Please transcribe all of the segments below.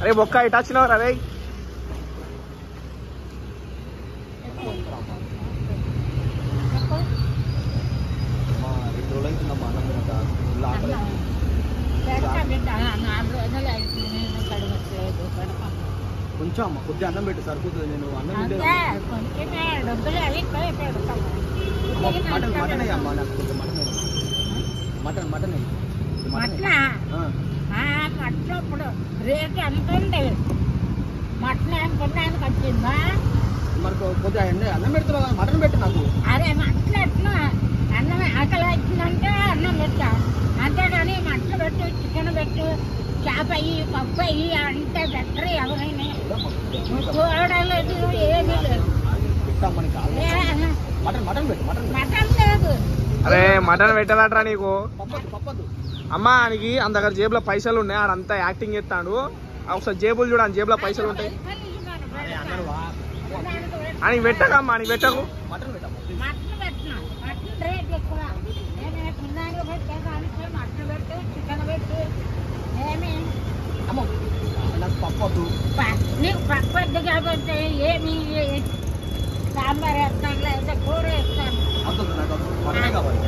అరే బొక్క ఇటు వచ్చినావు రే. కొంచెం అమ్మ కొద్దిగా అన్నం పెట్టు సరిపోతుంది. నేను అన్నం మటన్ మటన్ అయ్యమ్మా నాకు కొంచెం మటన్ మటన్ ఇప్పుడు రేట్ ఎంత ఉంది? మటన్ ఎంత ఉన్నాయని వచ్చిందా? మరి కొద్దిగా అన్నం పెడుతున్నా మటన్ పెట్టు నాకు. అరే మటన్ ఎట్లా అన్నం ఆకలి వచ్చిందంటే అన్నం పెట్టా, అంతేగాని మటన్ పెట్టు, చికెన్ పెట్టు, చేప అయ్యి, పప్పు అయ్యి అంటే బెటర్. ఎవరైనా చూడలేదు, ఏమీ లేదు. మటన్ లేదు. అరే మటన్ పెట్టాలట్రా నీకు. అమ్మా నీకు అంత దగ్గర జేబులో పైసలు ఉన్నాయి, ఆడంతా యాక్టింగ్ చేస్తాడు. ఒకసారి జేబులు చూడండి, జేబులో పైసలు ఉంటాయి. అని పెట్టకమ్మా, అని పెట్టకు. మటన్ పెట్టినా, మటన్ రేట్ ఎక్కువ. మటన్ పెట్టు, చికెన్ పెట్టు. ఏమి నీకు పప్పద్దు కాబట్టి ఏమి సాంబార్ వేస్తాను, లేదా కూర వేస్తాను.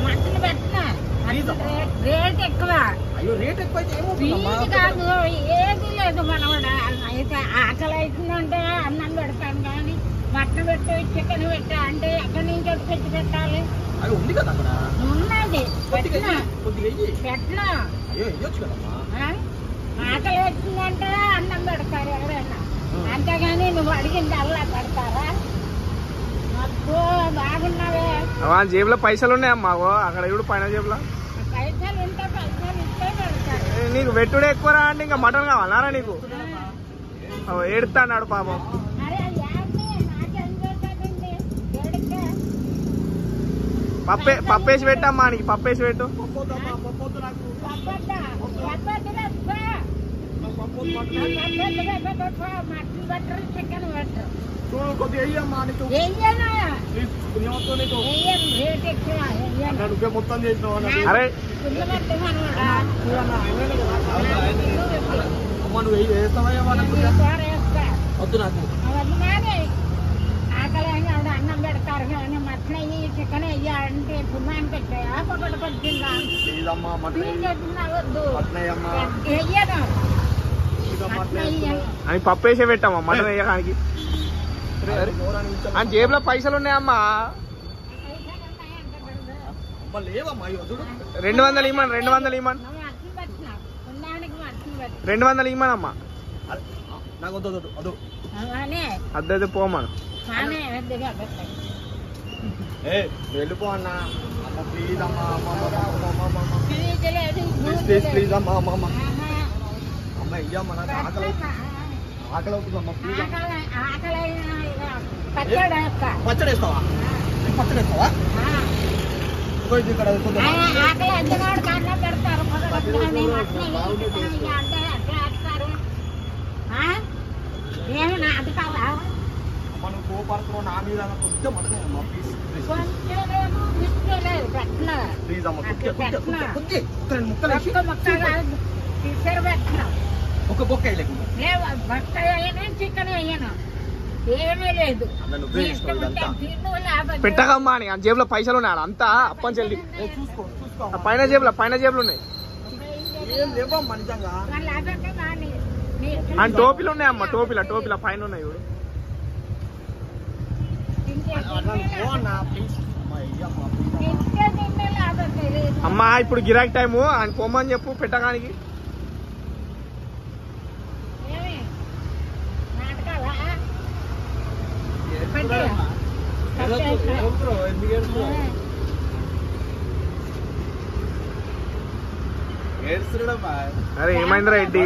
మటన్ పెట్టినా రేట్ ఎక్కువ. ఫీజు కాదు, ఏది లేదు. మనవాడ అయితే ఆకలి అవుతుందంటే అన్నం పెడతాను, కానీ మటన్ పెట్టు, చికెన్ పెట్టు అంటే ఎక్కడి నుంచి వచ్చి పెట్టాలి? ఉన్నది పెట్టినా పెట్టినా. ఆకలి వచ్చిందంటే అన్నం పెడతారు ఎవరైనా, అంతేగాని నువ్వు అడిగింది అల్లా పెడతారా? బాగున్నావే. జేబులో పైసలు ఉన్నాయమ్మా, అక్కడ ఇప్పుడు పైన జేబులో పైసలు ఉంటే పైసలు ఇస్తే పెడతారు. నీకు పెట్టుడే ఎక్కువరా అంటే ఇంకా మటన్ కావాలరా నీకు? ఏడుతా అన్నాడు పాపం. పప్పేసి పెట్టమ్మా, నీకు పప్పేసి పెట్టు. అరే ఆకలి అన్నం పెడతారు, కానీ మటన్ అయ్యి, చికెన్ అయ్యా అంటే పుణ్యానికి వచ్చాయా? పొగడు పట్టిందా? వద్దు వెయ్యను. అని పప్పేసే పెట్టమ్మా మటన్ వేయడానికి. అని జేబులో పైసలు ఉన్నాయమ్మా. 200 ఇమ్మని, 200 ఇమ్మని, 200 ఇమ్మనమ్మా. అద్దె పోమను. వెళ్ళిపో అన్నా. ప్లీజ్ అమ్మా, ప్లీజ్ అమ్మా. అమ్మ ఇయ్యమ్మా, నాకు ఆకలి అవుతుందమ్మా. ప్లీజ్ పచ్చడి వేస్తావా? పచ్చడి వేస్తావా? ఇక్కడ మనం కోపడుతున్నాం నా మీద. కొంచెం అమ్మా ప్లీజ్ అమ్మా, ఒక బొక్క చికెన్ వేయను, ఏమీ లేదు. పెట్టకమ్మా అని జేబులో పైసలు ఉన్నాయి, అంతా అప్పని చెల్లి. పైన జేబులు ఉన్నాయి. అని టోపీలు ఉన్నాయమ్మా, టోపీల పైన ఉన్నాయి. ఇప్పుడు అమ్మా ఇప్పుడు గిరాకీ టైము, ఆయన పోమని చెప్పు పెట్టడానికి. అరే ఏమైందిరా రెడ్డి?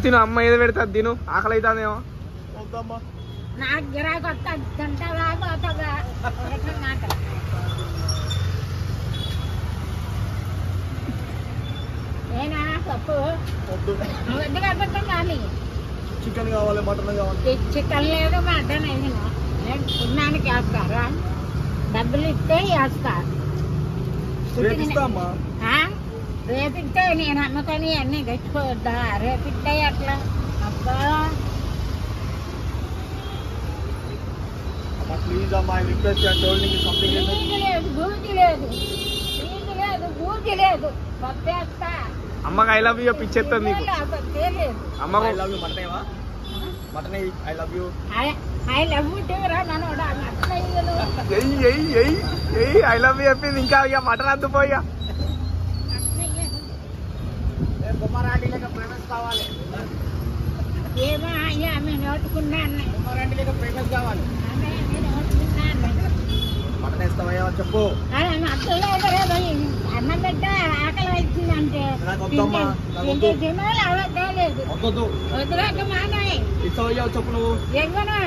తిను అమ్మ ఏదో పెడతా తిను, ఆకలి అవుతుందేమో. నాకు గిరాకీ వస్తుంది, తింటావా పోతావా? ఏనా పప్పు వద్దు కాబట్టి కానీ చికెన్ కావాలి, మటన్ కావాలి. చికెన్ లేదు, మటన్ అయినా పుణ్యానికి వేస్తారా? డబ్బులు ఇస్తే వేస్తారు. రేపిస్తా అమ్మా. రేపిస్తే నేను అమ్మకొని అన్నీ తెచ్చుకోవద్దా? రేపిస్తే అట్లా అబ్బా అమ్మా ప్లీజ్ అమ్మా I request you told me something బూజు లేదు బూజు లేదు బూజు లేదు బూజు లేదు పప్పేస్తా అమ్మకి ఐ లవ్ యూ పిచ్చెత్తుంది నీకు పప్పే లేదు అమ్మకు ఐ లవ్ యూ మటనేవా మటనే I love you I love you రా మనోడా అట్లయ్యలు ఐ లవ్ యూ చెప్పింది ఇంకా ఇక మటన్ వద్దు పోయా బొమ్మరాంటి లేక ఫేమస్ కావాలి ఏమో అయ్యా మేము నోటుకున్నాను బొమ్మరాంటి లేక ఫేమస్ కావాలి నోటుకున్నాను మటన్ ఇస్తావయ్యా చెప్పు అన్నం పెట్ట ఆకలి వచ్చిందంటే నాకు వద్దమ్మా, నాకు వద్దు. తినాలి అవద్దా లేదు వద్దు వదిలేక మానే ఇస్తావయ్యా చెప్పు నువ్వు ఎవ్వను